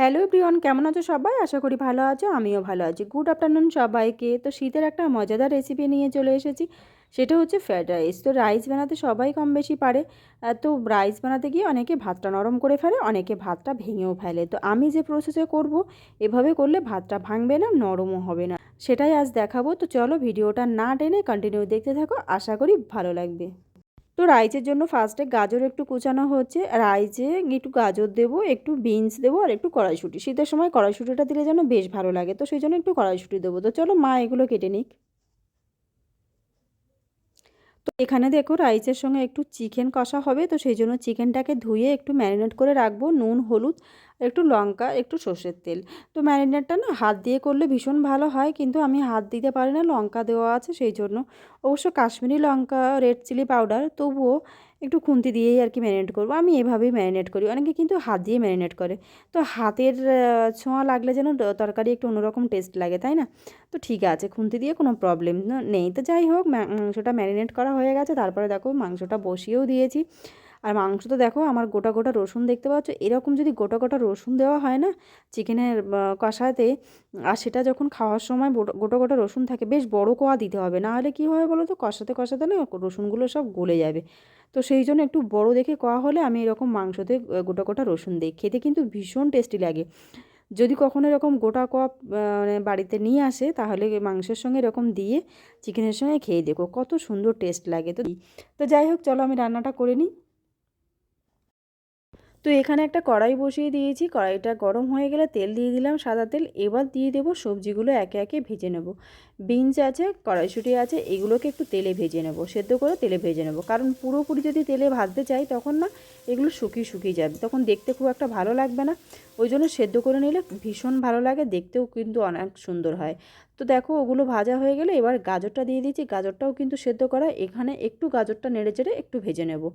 Hello everyone, কেমন আছো সবাই? আশা করি ভালো আছো, আমিও ভালো আছি। গুড আফটারনুন সবাইকে। তো শীতের একটা মজাদার রেসিপি নিয়ে চলে এসেছি, সেটা হচ্ছে ফ্রায়েড রাইস। তো রাইস বানাতে সবাই কম বেশি পারে। তো রাইস বানাতে গিয়ে অনেকে ভাতটা নরম করে ফেলে, অনেকে ভাতটা ভেঙেও ফেলে। তো আমি যে প্রসেসে করব, এভাবে করলে ভাতটা ভাঙবে না, নরমও হবে না, সেটাই আজ দেখাবো। তো চলো ভিডিওটা না টেনে কন্টিনিউ দেখতে থাকো, আশা করি ভালো লাগবে। তো রাইসের জন্য ফার্স্টে গাজর একটু কুচানো হচ্ছে। রাইসে একটু গাজর দেবো, একটু বিনস দেবো, আর একটু কড়াইশুঁটি। শীতের সময় কড়াইশুঁটিটা দিলে যেন বেশ ভালো লাগে, তো সেই জন্য একটু কড়াইশুঁটি দেবো। তো চলো মা এগুলো কেটে নিক। তো এখানে দেখো রাইসের সঙ্গে একটু চিকেন কষা হবে, তো সেই জন্য চিকেনটাকে ধুয়ে একটু ম্যারিনেট করে রাখবো। নুন, হলুদ, একটু লঙ্কা, একটু সর্ষের তেল। তো ম্যারিনেটটা না হাত দিয়ে করলে ভীষণ ভালো হয়, কিন্তু আমি হাত দিতে পারি না, লঙ্কা দেওয়া আছে সেই জন্য। অবশ্য কাশ্মীরি লঙ্কা, রেড চিলি পাউডার, তবুও একটু খুন্তি দিয়েই আর কি ম্যারিনেট করবো। আমি এভাবেই ম্যারিনেট করি, অনেকে কিন্তু হাত দিয়ে ম্যারিনেট করে। তো হাতের ছোঁয়া লাগলে যেন তরকারি একটু অন্যরকম টেস্ট লাগে, তাই না? তো ঠিক আছে, খুন্তি দিয়ে কোনো প্রবলেম নেই। তো যাই হোক, মাংসটা ম্যারিনেট করা হয়ে গেছে। তারপরে দেখো মাংসটা বসিয়েও দিয়েছি। আর মাংস তো দেখো আমার গোটা গোটা রসুন দেখতে পাচ্ছ। এরকম যদি গোটা গোটা রসুন দেওয়া হয় না চিকেনের কষাতে, আর সেটা যখন খাওয়ার সময় গোটা গোটা রসুন থাকে, বেশ বড় কোয়া দিতে হবে, না হলে কী হবে বলো তো, কষাতে কষাতে না রসুনগুলো সব গলে যাবে। তো সেই জন্য একটু বড় দেখে কোয়া হলে আমি এরকম মাংসতে গোটা গোটা রসুন দিই, খেতে কিন্তু ভীষণ টেস্টি লাগে। যদি কখনো এরকম গোটা কপ মানে বাড়িতে নিয়ে আসে, তাহলে মাংসের সঙ্গে এরকম দিয়ে চিকেনের সঙ্গে খেয়ে দেখো কত সুন্দর টেস্ট লাগে। তো যাই হোক, চলো আমি রান্নাটা করে নিই। তো এখানে একটা কড়াই বসিয়ে দিয়েছি, কড়াইটা গরম হয়ে গেলে তেল দিয়ে দিলাম, সাদা তেল। এবার দিয়ে দেবো সবজিগুলো একে একে ভেজে নেব। বিনস আছে, কড়াইশুঁটি আছে, এগুলোকে একটু তেলে ভেজে নেব, সেদ্ধ করে তেলে ভেজে নেব। কারণ পুরোপুরি যদি তেলে ভাজতে চাই তখন না এগুলো শুকিয়ে শুকিয়ে যাবে, তখন দেখতে খুব একটা ভালো লাগবে না। ওই জন্য সেদ্ধ করে নিলে ভীষণ ভালো লাগে, দেখতেও কিন্তু অনেক সুন্দর হয়। তো দেখো ওগুলো ভাজা হয়ে গেলে এবার গাজরটা দিয়ে দিচ্ছি, গাজরটাও কিন্তু সেদ্ধ করা। এখানে একটু গাজরটা নেড়ে চেড়ে একটু ভেজে নেব।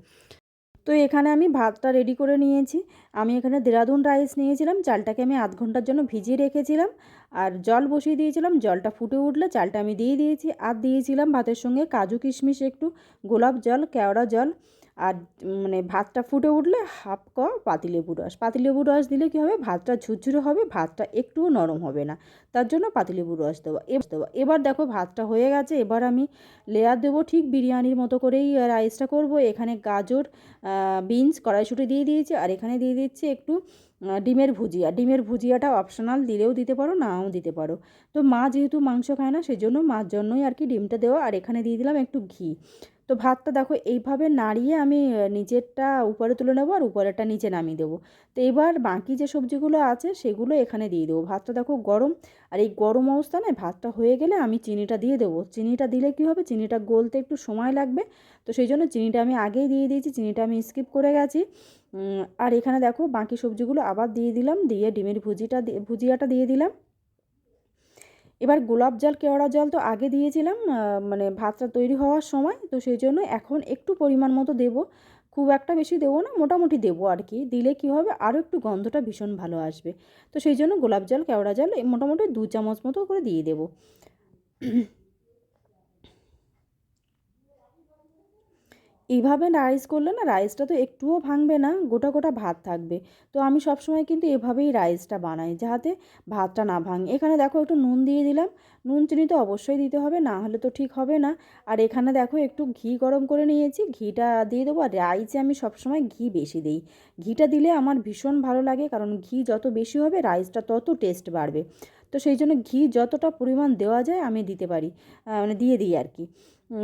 তো এখানে আমি ভাতটা রেডি করে নিয়েছি। আমি এখানে দেরাদুন রাইস নিয়েছিলাম, চালটাকে আমি আধ ঘন্টার জন্য ভিজিয়ে রেখেছিলাম। আর জল বসিয়ে দিয়েছিলাম, জলটা ফুটে উঠলে চালটা আমি দিয়ে দিয়েছি। আর দিয়েছিলাম ভাতের সঙ্গে কাজু কিশমিশ, একটু গোলাপ জল, কেওড়া জল। আর মানে ভাতটা ফুটে উঠলে হাফ পাতিলেবুর রস। পাতিলেবুর রস দিলে কী হবে, ভাতটা ঝুরঝুরে হবে, ভাতটা একটুও নরম হবে না, তার জন্য পাতিলেবুর রস দেবো। এবার দেখো ভাতটা হয়ে গেছে। এবার আমি লেয়ার দেবো, ঠিক বিরিয়ানির মতো করেই রাইসটা করব। এখানে গাজর, বিনস, কড়াইশুঁটি দিয়ে দিয়েছি। আর এখানে দিয়ে দিচ্ছি একটু ডিমের ভুজিয়া। ডিমের ভুজিয়াটা অপশনাল, দিলেও দিতে পারো, নাও দিতে পারো। তো মা যেহেতু মাংস খায় না, সেজন্য মার জন্যই আর কি ডিমটা দেওয়া। আর এখানে দিয়ে দিলাম একটু ঘি। তো ভাতটা দেখো এইভাবে নাড়িয়ে আমি নিচেরটা উপরে তুলে নেবো, আর উপরেরটা নিচে নামিয়ে দেবো। তো এবার বাকি যে সবজিগুলো আছে সেগুলো এখানে দিয়ে দেবো। ভাতটা দেখো গরম, আর এই গরম অবস্থায় ভাতটা হয়ে গেলে আমি চিনিটা দিয়ে দেবো। চিনিটা দিলে কী হবে, চিনিটা গলতে একটু সময় লাগবে, তো সেই জন্য চিনিটা আমি আগেই দিয়ে দিয়েছি, চিনিটা আমি স্কিপ করে গেছি। আর এখানে দেখো বাকি সবজিগুলো আবার দিয়ে দিলাম, দিয়ে ডিমের ভুজিয়াটা দিয়ে দিলাম। এবার গোলাপ জল, কেওড়া জল তো আগে দিয়েছিলাম মানে ভাতটা তৈরি হওয়ার সময়, তো সেই জন্য এখন একটু পরিমাণ মতো দেবো। খুব একটা বেশি দেবো না, মোটামুটি দেবো আর কি। দিলে কি হবে, আরও একটু গন্ধটা ভীষণ ভালো আসবে। তো সেই জন্য গোলাপ জল, কেওড়া জল মোটামুটি 2 চামচ মতো করে দিয়ে দেবো। এইভাবে রাইস করলে না রাইসটা তো একটুও ভাঙবে না, গোটা গোটা ভাত থাকবে। তো আমি সবসময় কিন্তু এভাবেই রাইসটা বানাই, যাতে ভাতটা না ভাঙে। এখানে দেখো একটু নুন দিয়ে দিলাম। নুন চিনি তো অবশ্যই দিতে হবে, না হলে তো ঠিক হবে না। আর এখানে দেখো একটু ঘি গরম করে নিয়েছি, ঘিটা দিয়ে দেবো। আর রাইসে আমি সবসময় ঘি বেশি দিই। ঘিটা দিলে আমার ভীষণ ভালো লাগে, কারণ ঘি যত বেশি হবে রাইসটা তত টেস্ট বাড়বে। তো সেই জন্য ঘি যতটা পরিমাণ দেওয়া যায় আমি দিতে পারি, মানে দিয়ে দিই আর কি।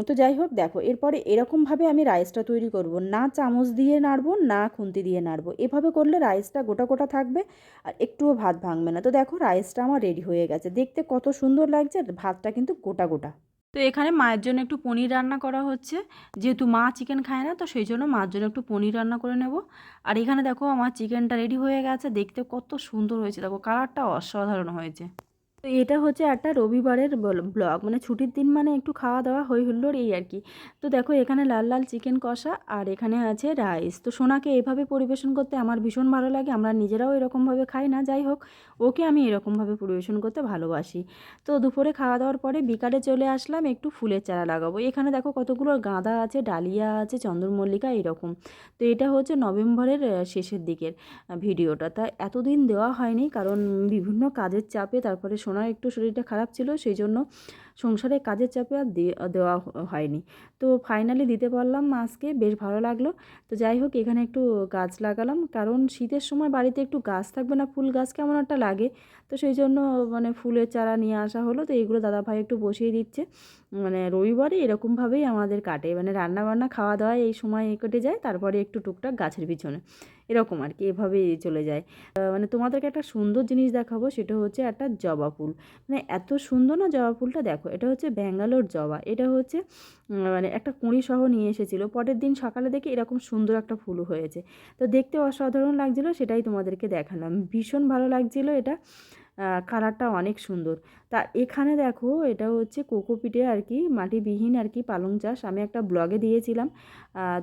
তো যাই হোক, দেখো এরপরে এরকমভাবে আমি রাইসটা তৈরি করব, না চামচ দিয়ে নাড়বো, না খুন্তি দিয়ে নাড়বো। এভাবে করলে রাইসটা গোটা গোটা থাকবে, আর একটুও ভাত ভাঙবে না। তো দেখো রাইসটা আমার রেডি হয়ে গেছে, দেখতে কত সুন্দর লাগছে, আর ভাতটা কিন্তু গোটা গোটা। তো এখানে মায়ের জন্য একটু পনির রান্না করা হচ্ছে, যেহেতু মা চিকেন খায় না, তো সেই জন্য মার জন্য একটু পনির রান্না করে নেব। আর এখানে দেখো আমার চিকেনটা রেডি হয়ে গেছে, দেখতে কত সুন্দর হয়েছে, দেখো কালারটা অসাধারণ হয়েছে। তো এটা হচ্ছে একটা রবিবারের ব্লগ, মানে ছুটির দিন মানে একটু খাওয়া দাওয়া হই হুল্লোড় এই আর কি। তো দেখো এখানে লাল লাল চিকেন কষা আর এখানে আছে রাইস। তো সোনাকে এভাবে পরিবেশন করতে আমার ভীষণ ভালো লাগে, আমরা নিজেরাও এরকমভাবে খাই না, যাই হোক ওকে আমি এরকমভাবে পরিবেশন করতে ভালোবাসি। তো দুপুরে খাওয়া দাওয়ার পরে বিকালে চলে আসলাম একটু ফুলের চারা লাগাবো। এখানে দেখো কতগুলো গাঁদা আছে, ডালিয়া আছে, চন্দ্রমল্লিকা এরকম। তো এটা হচ্ছে নভেম্বরের শেষের দিকের ভিডিওটা। তা এতদিন দেওয়া হয়নি কারণ বিভিন্ন কাজের চাপে, তারপরে সোনার একটু শরীরটা খারাপ ছিল সেই জন্য সংসারে কাজের চাপে আর দেওয়া হয়নি। তো ফাইনালি দিতে পারলাম আজকে, বেশ ভালো লাগলো। তো যাই হোক এখানে একটু গাছ লাগালাম, কারণ শীতের সময় বাড়িতে একটু গাছ থাকবে না, ফুল গাছ কেমন একটা লাগে। তো সেই জন্য মানে ফুলের চারা নিয়ে আসা হলো। তো এইগুলো দাদাভাই একটু বসিয়ে দিচ্ছে। মানে রবিবারে এরকমভাবেই আমাদের কাটে, মানে রান্না বান্না খাওয়া দাওয়া এই সময় কেটে যায়, তারপরে একটু টুকটাক গাছের পিছনে এরকম আর কি, এভাবেই চলে যায়। মানে তোমাদেরকে একটা সুন্দর জিনিস দেখাবো, সেটা হচ্ছে একটা জবা ফুল। মানে এত সুন্দর না জবা ফুলটা, দেখো এটা হচ্ছে ব্যাঙ্গালোর জবা। এটা হচ্ছে মানে একটা কুঁড়ি সহ নিয়ে এসেছিলো, পরের দিন সকালে দেখে এরকম সুন্দর একটা ফুল হয়েছে। তো দেখতে অসাধারণ লাগছিলো, সেটাই তোমাদেরকে দেখালাম, ভীষণ ভালো লাগছিলো এটা। কালারটা অনেক সুন্দর। তা এখানে দেখো এটা হচ্ছে কোকোপিটে আর কি, মাটিবিহীন আর কি পালং চাষ, আমি একটা ব্লগে দিয়েছিলাম।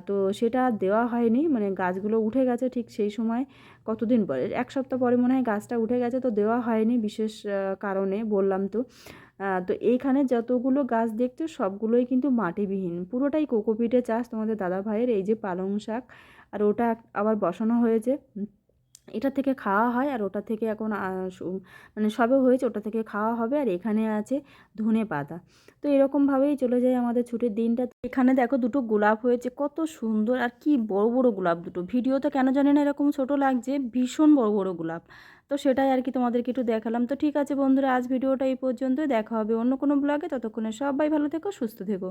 তো সেটা দেওয়া হয়নি, মানে গাছগুলো উঠে গেছে ঠিক সেই সময়, কতদিন পরে 1 সপ্তাহ পরে মনে হয় গাছটা উঠে গেছে, তো দেওয়া হয়নি বিশেষ কারণে, বললাম তো। তো এইখানে যতগুলো গাছ দেখছো সবগুলোই কিন্তু মাটিবিহীন, পুরোটাই কোকোপিটে চাষ তোমাদের দাদা ভাইয়ের। এই যে পালং শাক, আর ওটা আবার বসানো হয়েছে, এটা থেকে খাওয়া হয়, আর ওটা থেকে এখন মানে সবে হয়েছে, ওটা থেকে খাওয়া হবে। আর এখানে আছে ধনে পাতা। তো এরকমভাবেই চলে যায় আমাদের ছুটির দিনটা। তো এখানে দেখো দুটো গোলাপ হয়েছে, কত সুন্দর আর কি বড় বড় গোলাপ দুটো, ভিডিওতে কেন জানি না এরকম ছোট লাগছে, ভীষণ বড় বড় গোলাপ। তো সেটাই আর কি তোমাদেরকে একটু দেখালাম। তো ঠিক আছে বন্ধুরা, আজ ভিডিওটা এই পর্যন্তই, দেখা হবে অন্য কোনো ব্লগে, ততক্ষণে সবাই ভালো থেকো, সুস্থ থেকো।